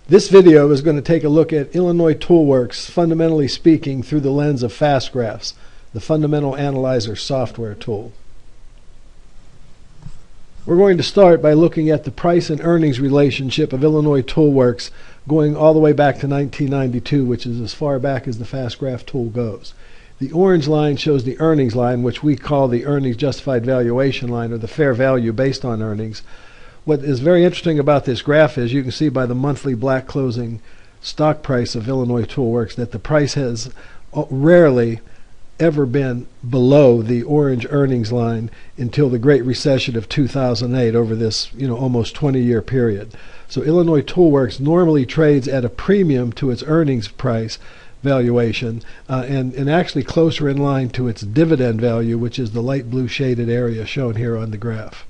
This video is going to take a look at Illinois Toolworks, fundamentally speaking, through the lens of fast graphs, the fundamental analyzer software tool. We're going to start by looking at the price and earnings relationship of Illinois Toolworks going all the way back to 1992, which is as far back as the fast graph tool goes. The orange line shows the earnings line, which we call the earnings justified valuation line, or the fair value based on earnings. What is very interesting about this graph is you can see by the monthly black closing stock price of Illinois Toolworks that the price has rarely ever been below the orange earnings line until the Great Recession of 2008 over this almost 20-year period. So Illinois Toolworks normally trades at a premium to its earnings price valuation and actually closer in line to its dividend value, which is the light blue shaded area shown here on the graph.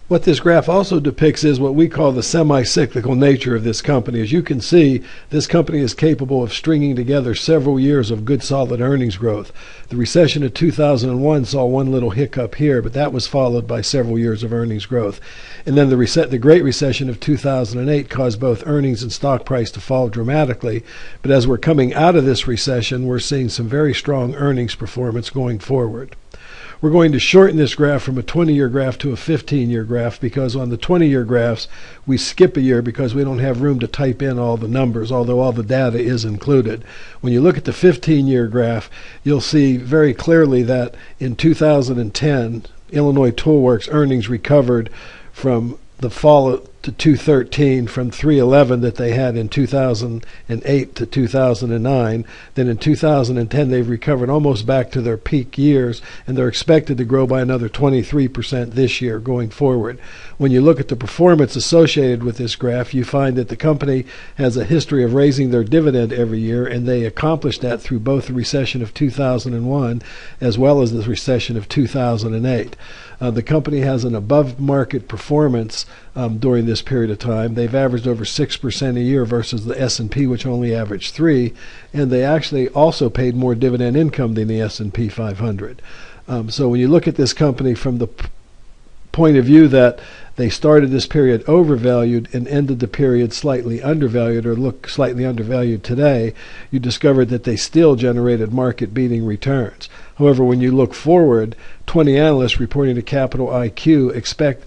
What this graph also depicts is what we call the semi-cyclical nature of this company. As you can see, this company is capable of stringing together several years of good solid earnings growth. The recession of 2001 saw one little hiccup here, but that was followed by several years of earnings growth. And then the Great Recession of 2008 caused both earnings and stock price to fall dramatically. But as we're coming out of this recession, we're seeing some very strong earnings performance going forward. We're going to shorten this graph from a 20-year graph to a 15-year graph because on the 20-year graphs we skip a year because we don't have room to type in all the numbers, although all the data is included. When you look at the 15-year graph, you'll see very clearly that in 2010, Illinois Toolworks earnings recovered from the fall to 213 from 311 that they had in 2008 to 2009. Then in 2010 they've recovered almost back to their peak years, and they're expected to grow by another 23% this year going forward. When you look at the performance associated with this graph, you find that the company has a history of raising their dividend every year, and they accomplished that through both the recession of 2001 as well as the recession of 2008. The company has an above market performance during this period of time. They've averaged over 6% a year versus the S&P, which only averaged 3%, and they actually also paid more dividend income than the S&P 500. So when you look at this company from the point of view that they started this period overvalued and ended the period slightly undervalued, or look slightly undervalued today, you discovered that they still generated market-beating returns. However, when you look forward, 20 analysts reporting to Capital IQ expect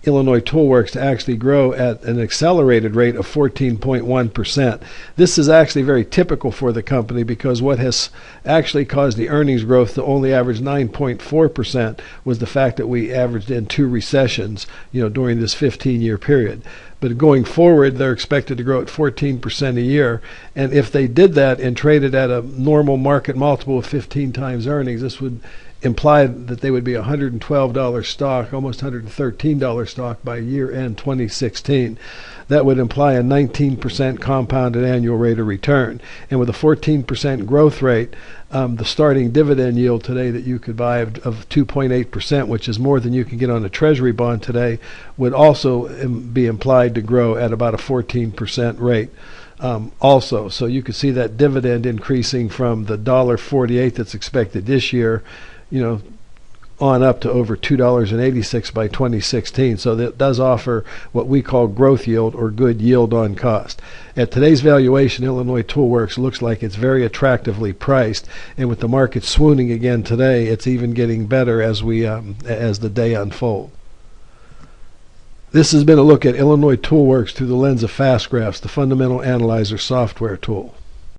Illinois Toolworks to actually grow at an accelerated rate of 14.1%. This is actually very typical for the company because what has actually caused the earnings growth to only average 9.4% was the fact that we averaged in 2 recessions, during this 15-year period. But going forward, they're expected to grow at 14% a year. And if they did that and traded at a normal market multiple of 15 times earnings, this would imply that they would be $112 stock, almost $113 stock by year end 2016. That would imply a 19% compounded annual rate of return. And with a 14% growth rate, the starting dividend yield today that you could buy of 2.8%, which is more than you can get on a treasury bond today, would also be implied to grow at about a 14% rate. Also, so you could see that dividend increasing from the $1.48 that's expected this year, on up to over $2.86 by 2016. So that does offer what we call growth yield, or good yield on cost. At today's valuation, Illinois Toolworks looks like it's very attractively priced, and with the market swooning again today, it's even getting better as the day unfolds. This has been a look at Illinois Toolworks through the lens of fast graphs, the fundamental analyzer software tool.